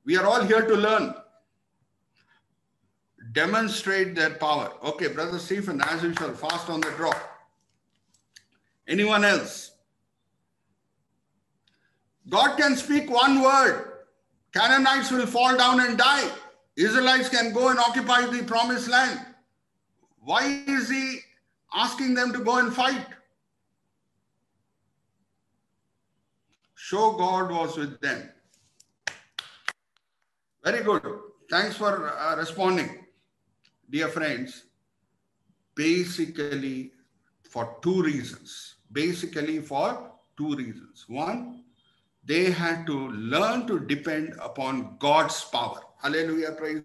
We are all here to learn. Demonstrate their power. Okay, Brother Stephen, as usual, fast on the draw. Anyone else? God can speak one word. Canaanites will fall down and die. Israelites can go and occupy the promised land. Why is he asking them to go and fight? Show God was with them. Very good. Thanks for responding, dear friends. Basically, for two reasons. One, they had to learn to depend upon God's power. Hallelujah, praise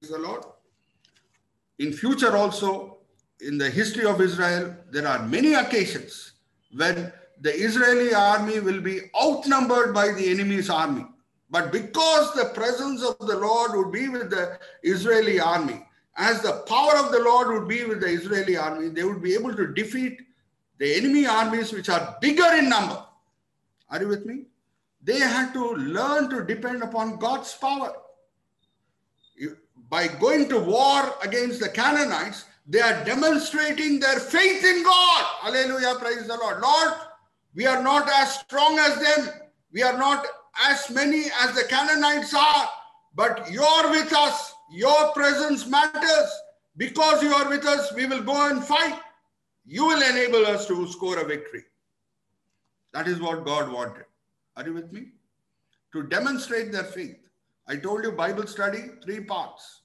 the Lord. In future also, in the history of Israel, there are many occasions when the Israeli army will be outnumbered by the enemy's army. But because the presence of the Lord would be with the Israeli army, as the power of the Lord would be with the Israeli army, they would be able to defeat the enemy armies which are bigger in number. Are you with me? They had to learn to depend upon God's power. By going to war against the Canaanites, they are demonstrating their faith in God. Hallelujah, praise the Lord. Lord, we are not as strong as them. We are not as many as the Canaanites are, but you're with us. Your presence matters. Because you are with us, we will go and fight. You will enable us to score a victory. That is what God wanted. Are you with me? To demonstrate their faith. I told you Bible study, 3 parts.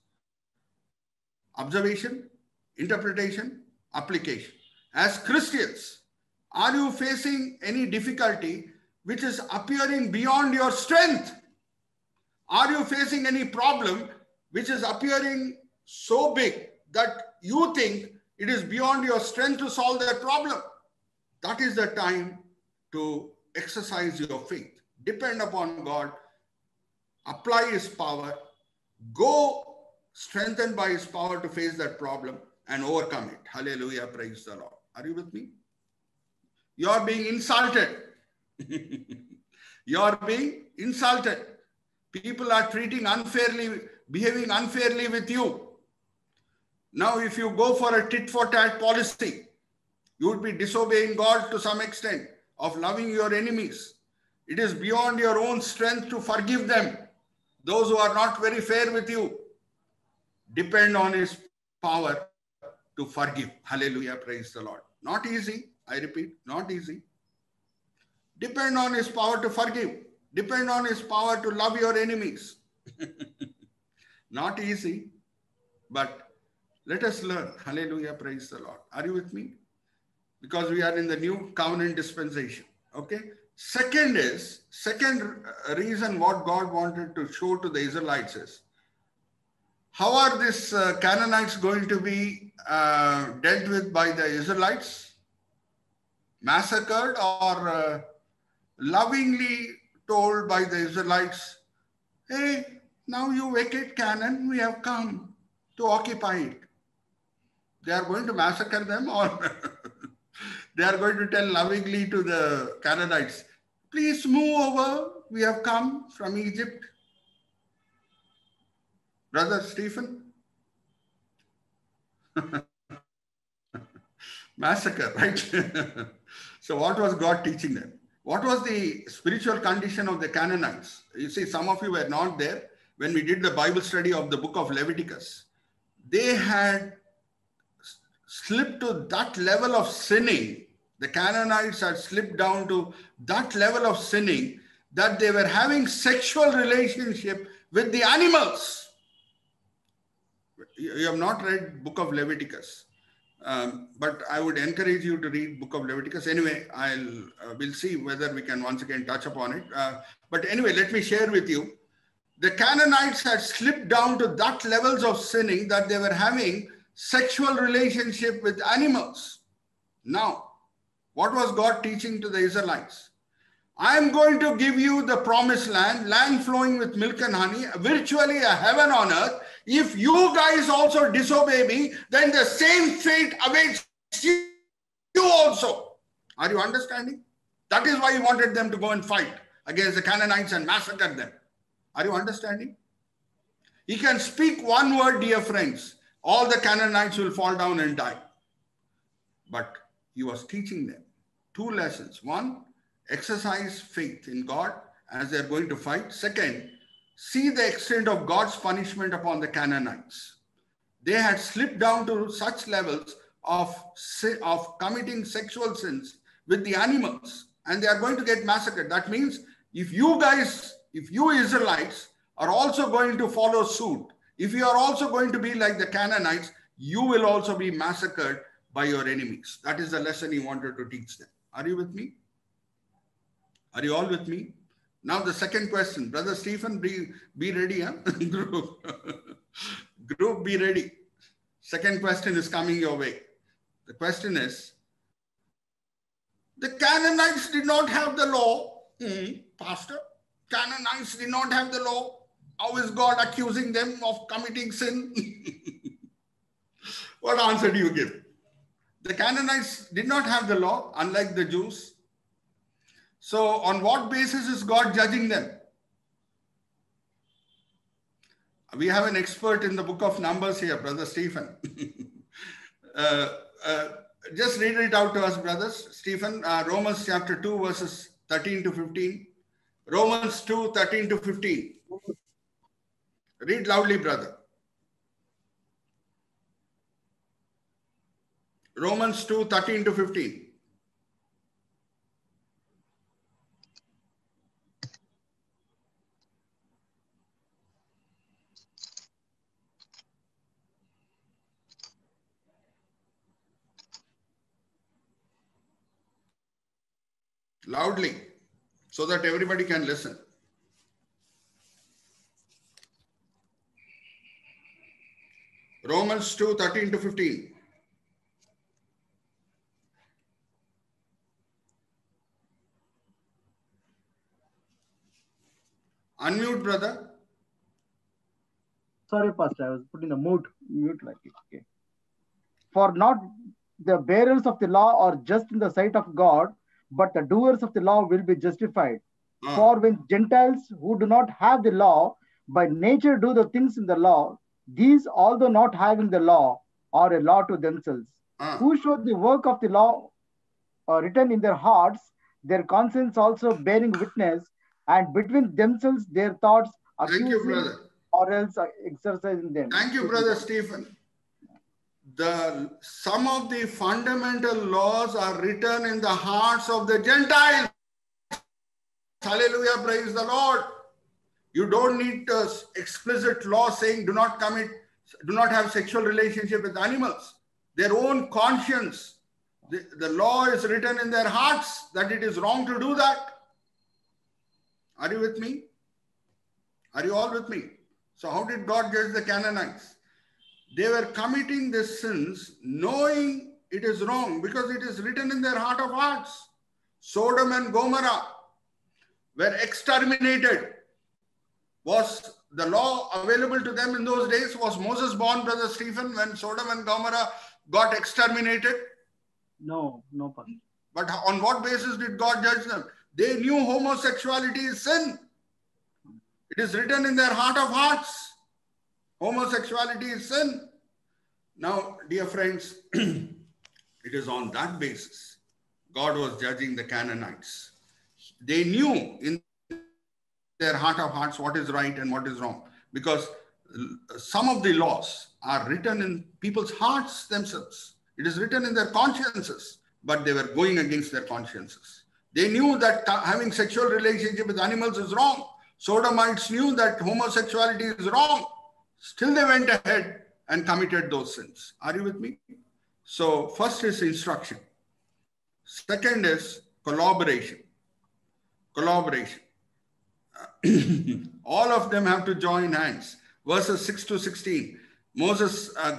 Observation, interpretation, application. As Christians, are you facing any difficulty which is appearing beyond your strength? Are you facing any problem which is appearing so big that you think it is beyond your strength to solve that problem? That is the time to exercise your faith. Depend upon God. Apply His power. Go strengthened by His power to face that problem and overcome it. Hallelujah. Praise the Lord. Are you with me? You are being insulted. You are being insulted. People are treating unfairly, behaving unfairly with you. Now, if you go for a tit-for-tat policy, you would be disobeying God to some extent, of loving your enemies. It is beyond your own strength to forgive them, those who are not very fair with you. Depend on His power to forgive. Hallelujah, praise the Lord. Not easy, I repeat, not easy. Depend on His power to forgive. Depend on His power to love your enemies. Not easy, but let us learn. Hallelujah, praise the Lord. Are you with me? Because we are in the new covenant dispensation. Okay. Second reason what God wanted to show to the Israelites is, how are these Canaanites going to be dealt with by the Israelites? Massacred or lovingly told by the Israelites, hey, now you vacate Canaan, we have come to occupy it. They are going to massacre them, or they are going to tell lovingly to the Canaanites, please move over, we have come from Egypt. Brother Stephen? Massacre, right? So what was God teaching them? What was the spiritual condition of the Canaanites? You see, some of you were not there when we did the Bible study of the book of Leviticus. They had slipped to that level of sinning. The Canaanites had slipped down to that level of sinning that they were having sexual relationship with the animals. You have not read book of Leviticus. But I would encourage you to read book of Leviticus. Anyway, we'll see whether we can once again touch upon it. But anyway, let me share with you. The Canaanites had slipped down to that levels of sinning that they were having sexual relationship with animals. Now, what was God teaching to the Israelites? I am going to give you the promised land, land flowing with milk and honey, virtually a heaven on earth. If you guys also disobey me, then the same fate awaits you also. Are you understanding? That is why he wanted them to go and fight against the Canaanites and massacre them. Are you understanding? He can speak one word, dear friends. All the Canaanites will fall down and die. But he was teaching them two lessons. One, exercise faith in God as they're going to fight. Second, see the extent of God's punishment upon the Canaanites. They had slipped down to such levels of committing sexual sins with the animals, and they are going to get massacred. That means if you Israelites are also going to follow suit, if you are also going to be like the Canaanites, you will also be massacred by your enemies. That is the lesson he wanted to teach them. Are you with me? Are you all with me? Now the second question. Brother Stephen, be ready. Huh? Group, be ready. Second question is coming your way. The question is, the Canaanites did not have the law. Pastor, Canaanites did not have the law. How is God accusing them of committing sin? What answer do you give? The Canaanites did not have the law, unlike the Jews. So on what basis is God judging them? We have an expert in the book of Numbers here, Brother Stephen. Just read it out to us, brothers. Stephen, Romans chapter 2, verses 13 to 15. Romans 2, 13 to 15. Read loudly, brother. Romans 2, 13 to 15. Loudly, so that everybody can listen. Romans 2, 13 to 15. Unmute, brother. Sorry, Pastor, I was putting the mute like it. Okay. For not the bearers of the law are just in the sight of God, but the doers of the law will be justified. For when Gentiles who do not have the law by nature do the things in the law, these, although not having the law, are a law to themselves, who show the work of the law written in their hearts, their conscience also bearing witness, and between themselves their thoughts accusing or else exercising them. Thank you, Brother Stephen. Some of the fundamental laws are written in the hearts of the Gentiles. Hallelujah, praise the Lord. You don't need explicit law saying do not have sexual relationship with animals. Their own conscience, the law is written in their hearts that it is wrong to do that. Are you with me? Are you all with me? So how did God judge the Canaanites? They were committing these sins knowing it is wrong because it is written in their heart of hearts. Sodom and Gomorrah were exterminated. Was the law available to them in those days? Was Moses born, Brother Stephen, when Sodom and Gomorrah got exterminated? No, Pastor. But on what basis did God judge them? They knew homosexuality is sin. It is written in their heart of hearts. Homosexuality is sin. Now, dear friends, it is on that basis God was judging the Canaanites. They knew in their heart of hearts what is right and what is wrong, because some of the laws are written in people's hearts themselves. It is written in their consciences, but they were going against their consciences. They knew that having sexual relationship with animals is wrong. Sodomites knew that homosexuality is wrong. Still they went ahead and committed those sins. Are you with me? So first is instruction. Second is collaboration. Collaboration. All of them have to join hands. Verses 6 to 16.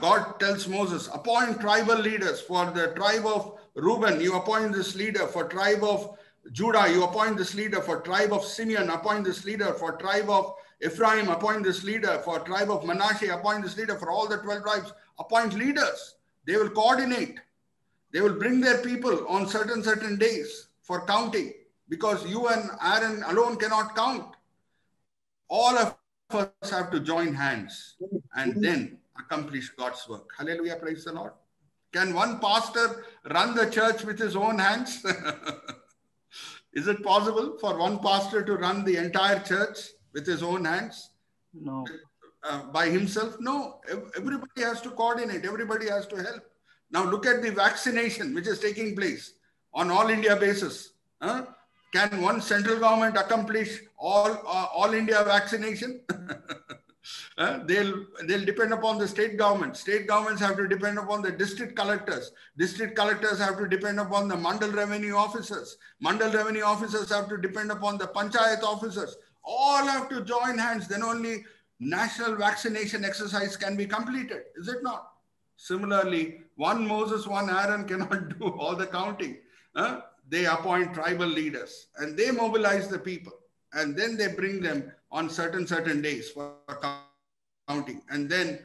God tells Moses, appoint tribal leaders. For the tribe of Reuben, you appoint this leader. For tribe of Judah, you appoint this leader. For tribe of Simeon, appoint this leader. For tribe of Ephraim, appoint this leader. For tribe of Manasseh, appoint this leader. For all the 12 tribes, appoint leaders. They will coordinate. They will bring their people on certain days for counting, because you and Aaron alone cannot count. all of us have to join hands and then accomplish God's work. Hallelujah, praise the Lord. Can one pastor run the church with his own hands? Is it possible for one pastor to run the entire church with his own hands? No. By himself? No. Everybody has to coordinate. Everybody has to help. Now look at the vaccination which is taking place on all India basis. Can one central government accomplish all India vaccination? They'll depend upon the state government. State governments have to depend upon the district collectors. District collectors have to depend upon the Mandal revenue officers. Mandal revenue officers have to depend upon the Panchayat officers. All have to join hands. Then only national vaccination exercise can be completed. Is it not? Similarly, one Moses, one Aaron cannot do all the counting. They appoint tribal leaders and they mobilize the people. And then they bring them on certain days for counting. And then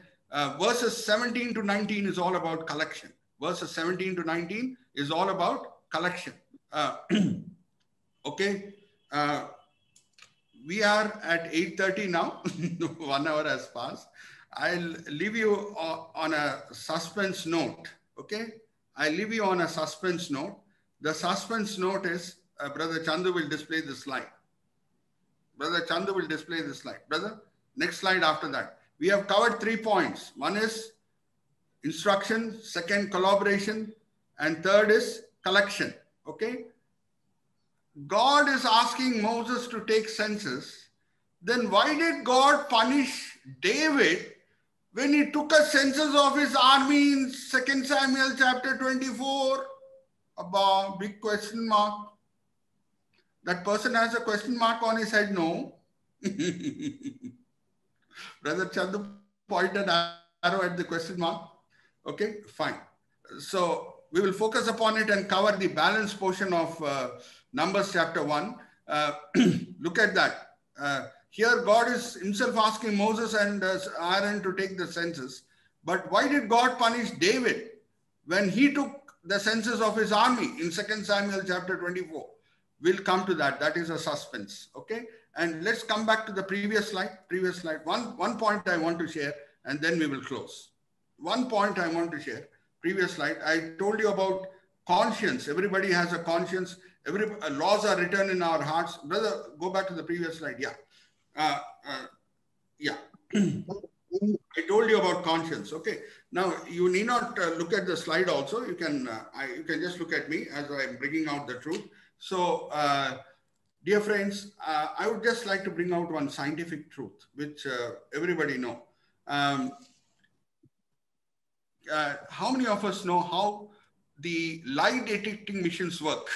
verses 17 to 19 is all about collection. Verses 17 to 19 is all about collection. Okay. We are at 8:30 now. 1 hour has passed. I'll leave you on a suspense note. Okay. I'll leave you on a suspense note. The suspense note is, Brother Chandu will display the slide. Brother Chandu will display the slide. Brother, next slide after that. We have covered 3 points. One is instruction, second collaboration, and third is collection. Okay. God is asking Moses to take census. Then why did God punish David when he took a census of his army in 2 Samuel chapter 24? About big question mark. That person has a question mark on his head, no? Brother Chandu pointed arrow at the question mark. Okay, fine. So we will focus upon it and cover the balance portion of Numbers chapter 1. Look at that. Here God is himself asking Moses and Aaron to take the census. But why did God punish David when he took the census of his army in 2 Samuel chapter 24? We'll come to that. That is a suspense. Okay. And let's come back to the previous slide. One point I want to share and then we will close. One point I want to share. Previous slide. I told you about conscience. Everybody has a conscience. Laws are written in our hearts. Brother, go back to the previous slide. Yeah. Yeah. I told you about conscience. Okay. Now you need not look at the slide also. You can just look at me as I'm bringing out the truth. So, dear friends, I would just like to bring out one scientific truth, which everybody know. How many of us know how the lie detecting machines work?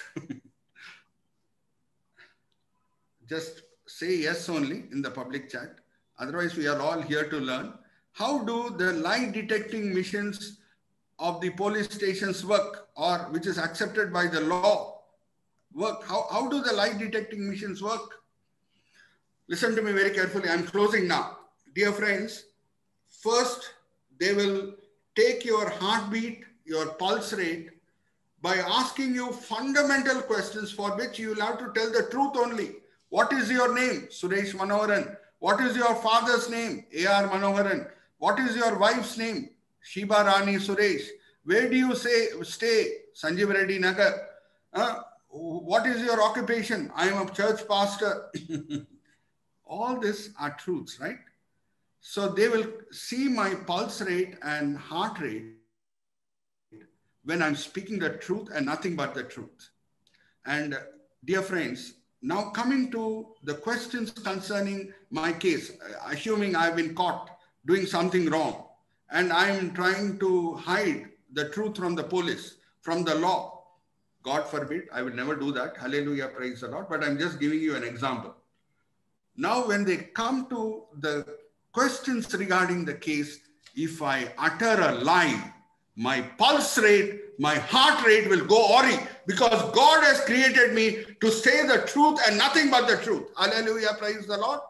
Just say yes only in the public chat. Otherwise, we are all here to learn. How do the lie detecting machines of the police stations work, or which is accepted by the law work? How do the lie detecting machines work? Listen to me very carefully. I'm closing now. Dear friends, first they will take your heartbeat, your pulse rate, by asking you fundamental questions for which you will have to tell the truth only. What is your name? Suresh Manoharan. What is your father's name? A.R. Manoharan. What is your wife's name? Shiba Rani Suresh. Where do you stay? Sanjeev Reddy Nagar. What is your occupation? I am a church pastor. All these are truths, right? So they will see my pulse rate and heart rate when I'm speaking the truth and nothing but the truth. And dear friends, now coming to the questions concerning my case, assuming I've been caught doing something wrong and I'm trying to hide the truth from the police, from the law. God forbid, I will never do that. Hallelujah, praise the Lord. But I'm just giving you an example. Now, when they come to the questions regarding the case, if I utter a lie, my pulse rate, my heart rate will go awry, because God has created me to say the truth and nothing but the truth. Hallelujah, praise the Lord.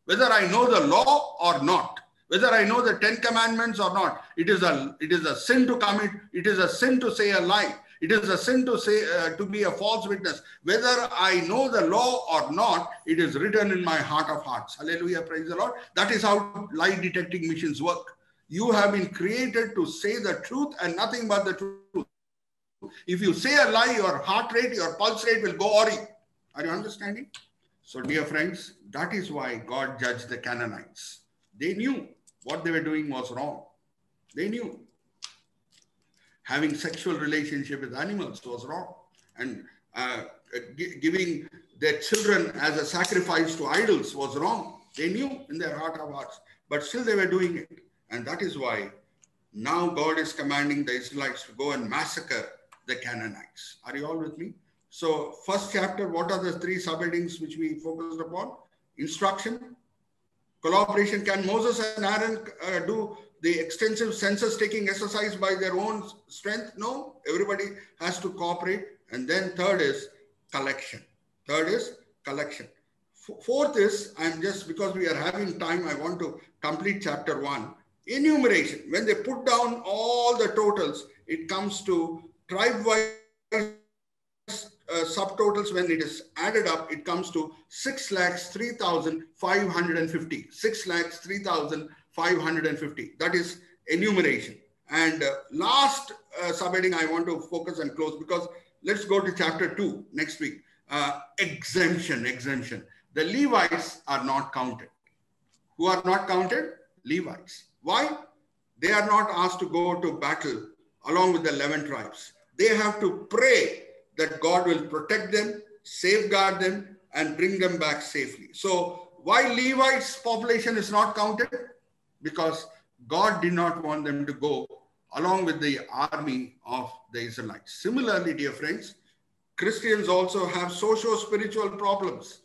Whether I know the law or not, whether I know the 10 commandments or not, it is a sin to commit. It is a sin to say a lie. It is a sin to say, to be a false witness. Whether I know the law or not, it is written in my heart of hearts. Hallelujah, praise the Lord. That is how lie detecting machines work. You have been created to say the truth and nothing but the truth. If you say a lie, your heart rate, your pulse rate will go awry. Are you understanding? So, dear friends, that is why God judged the Canaanites. They knew what they were doing was wrong. They knew. Having sexual relationship with animals was wrong. And giving their children as a sacrifice to idols was wrong. They knew in their heart of hearts. But still they were doing it. And that is why now God is commanding the Israelites to go and massacre the Canaanites. Are you all with me? So first chapter, what are the three subheadings which we focused upon? Instruction, collaboration. Can Moses and Aaron do the extensive census taking exercise by their own strength? No, everybody has to cooperate. And then third is collection. Third is collection. Fourth is, because we are having time, I want to complete chapter 1. Enumeration. When they put down all the totals, it comes to tribe-wise subtotals. When it is added up, it comes to 6,03,550. 6,03,550. That is enumeration. And last subheading I want to focus and close, because let's go to chapter 2 next week. Exemption. The Levites are not counted. Who are not counted? Levites. Why? They are not asked to go to battle along with the 11 tribes. They have to pray that God will protect them, safeguard them, and bring them back safely. So why Levites' population is not counted? Because God did not want them to go along with the army of the Israelites. Similarly, dear friends, Christians also have socio-spiritual problems.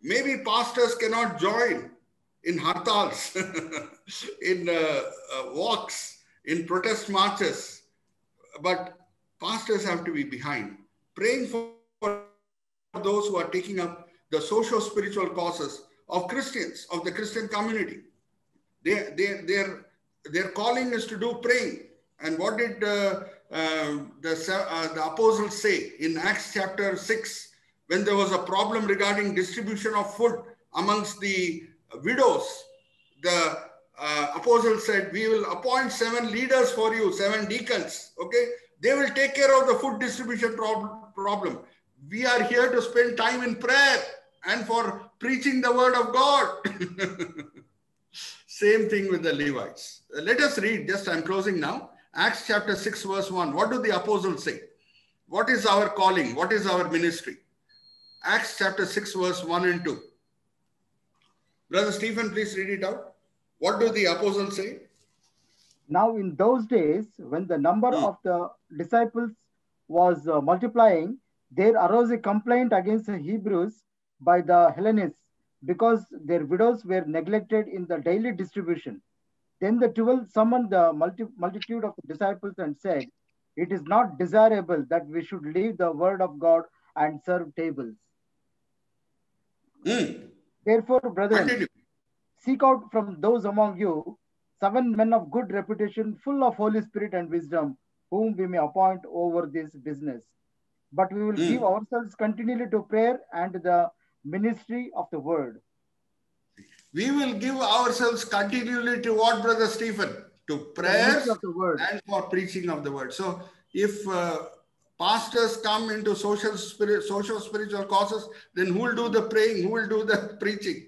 Maybe pastors cannot join in hartals, in walks, in protest marches, but pastors have to be behind, praying for those who are taking up the socio-spiritual causes of Christians, of the Christian community. Their calling is to do praying. And what did the apostles say in Acts chapter 6, when there was a problem regarding distribution of food amongst the widows? The apostles said, we will appoint 7 leaders for you, 7 deacons. Okay, they will take care of the food distribution problem. We are here to spend time in prayer and for preaching the word of God. Same thing with the Levites. Let us read, I'm closing now. Acts chapter 6 verse 1. What do the apostles say? What is our calling? What is our ministry? Acts chapter 6 verse 1 and 2. Brother Stephen, please read it out. What do the apostles say? Now in those days, when the number of the disciples was multiplying, there arose a complaint against the Hebrews by the Hellenists, because their widows were neglected in the daily distribution. Then the 12 summoned the multitude of the disciples and said, it is not desirable that we should leave the word of God and serve tables. Therefore, brethren, seek out from those among you 7 men of good reputation, full of Holy Spirit and wisdom, whom we may appoint over this business. But we will give ourselves continually to prayer and the ministry of the word. We will give ourselves continually to what, Brother Stephen? To prayers and for preaching of the word. So if pastors come into social spiritual causes, then who will do the praying? Who will do the preaching?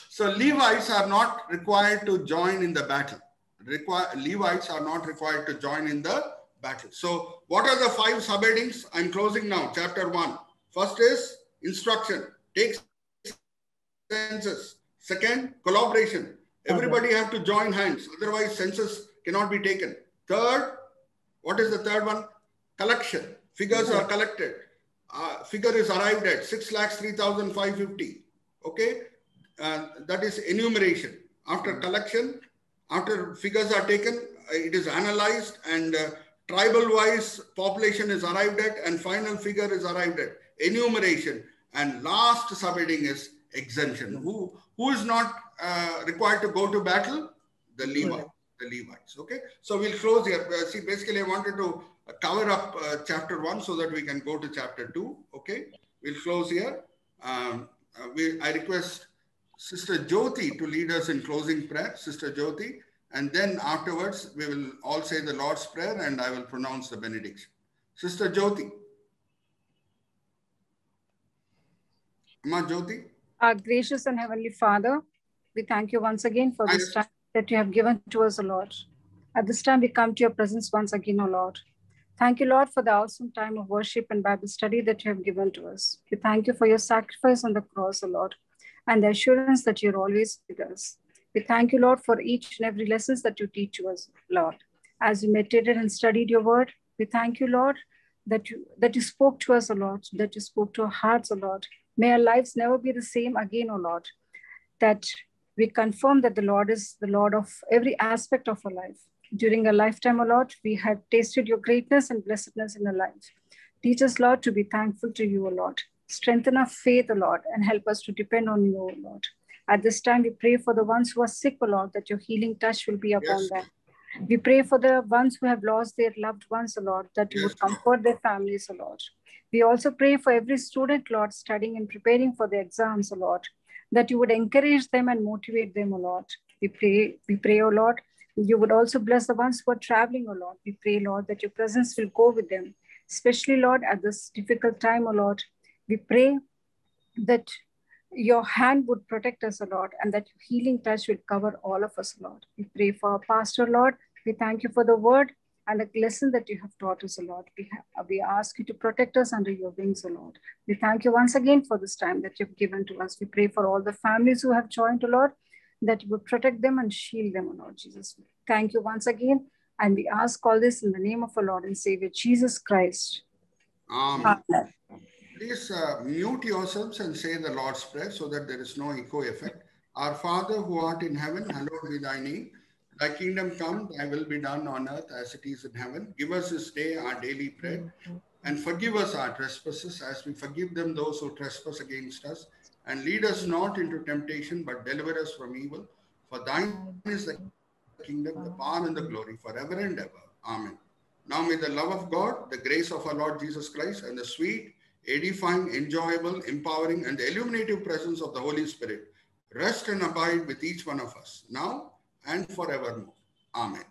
So Levites are not required to join in the battle. Levites are not required to join in the battle. So what are the 5 subheadings? I'm closing now. Chapter 1. First is instruction. Take census. Second, collaboration. Everybody have to join hands. Otherwise, census cannot be taken. Third, what is the third one? Collection. Figures are collected. Figure is arrived at 6,03,550. Okay. That is enumeration. After collection, after figures are taken, it is analyzed and tribal-wise population is arrived at and final figure is arrived at. Enumeration. And last subheading is exemption. Who is not required to go to battle? The Levites. Okay. So we'll close here. See, basically I wanted to cover up chapter 1 so that we can go to chapter 2. Okay, we'll close here. I request Sister Jyoti to lead us in closing prayer. Sister Jyoti, and then afterwards we will all say the Lord's Prayer and I will pronounce the benediction. Sister Jyoti. Amma Jyoti. Our gracious and Heavenly Father, we thank you once again for this time that you have given to us, O Lord. At this time, we come to your presence once again, O Lord. Thank you, Lord, for the awesome time of worship and Bible study that you have given to us. We thank you for your sacrifice on the cross, O Lord, and the assurance that you're always with us. We thank you, Lord, for each and every lessons that you teach to us, Lord. As we meditated and studied your word, we thank you, Lord, that you spoke to us, O Lord, that you spoke to our hearts, O Lord. May our lives never be the same again, O Lord, that we confirm that the Lord is the Lord of every aspect of our life. During a lifetime, O Lord, we have tasted your greatness and blessedness in our lives. Teach us, Lord, to be thankful to you, O Lord. Strengthen our faith, O Lord, and help us to depend on you, O Lord. At this time, we pray for the ones who are sick, O Lord, that your healing touch will be upon them. We pray for the ones who have lost their loved ones, O Lord, that you would comfort their families, O Lord. We also pray for every student, Lord, studying and preparing for the exams, O Lord, that you would encourage them and motivate them, O Lord. We pray, O Lord, you would also bless the ones who are traveling, O Lord. We pray, Lord, that your presence will go with them, especially, Lord, at this difficult time, O Lord. We pray that your hand would protect us, O Lord, and that your healing touch will cover all of us, Lord. We pray for our pastor, Lord. We thank you for the word and the lesson that you have taught us, O Lord. We ask you to protect us under your wings, O Lord. We thank you once again for this time that you've given to us. We pray for all the families who have joined, O Lord, that you would protect them and shield them, O Lord Jesus. Thank you once again. And we ask all this in the name of our Lord and Savior, Jesus Christ. Amen. Please mute yourselves and say the Lord's Prayer so that there is no echo effect. Our Father who art in heaven, hallowed be thy name. Thy kingdom come, thy will be done on earth as it is in heaven. Give us this day our daily bread and forgive us our trespasses as we forgive them those who trespass against us. And lead us not into temptation, but deliver us from evil. For thine is the kingdom, the power and the glory forever and ever. Amen. Now may the love of God, the grace of our Lord Jesus Christ, and the sweet, edifying, enjoyable, empowering, and the illuminative presence of the Holy Spirit rest and abide with each one of us now and forevermore. Amen.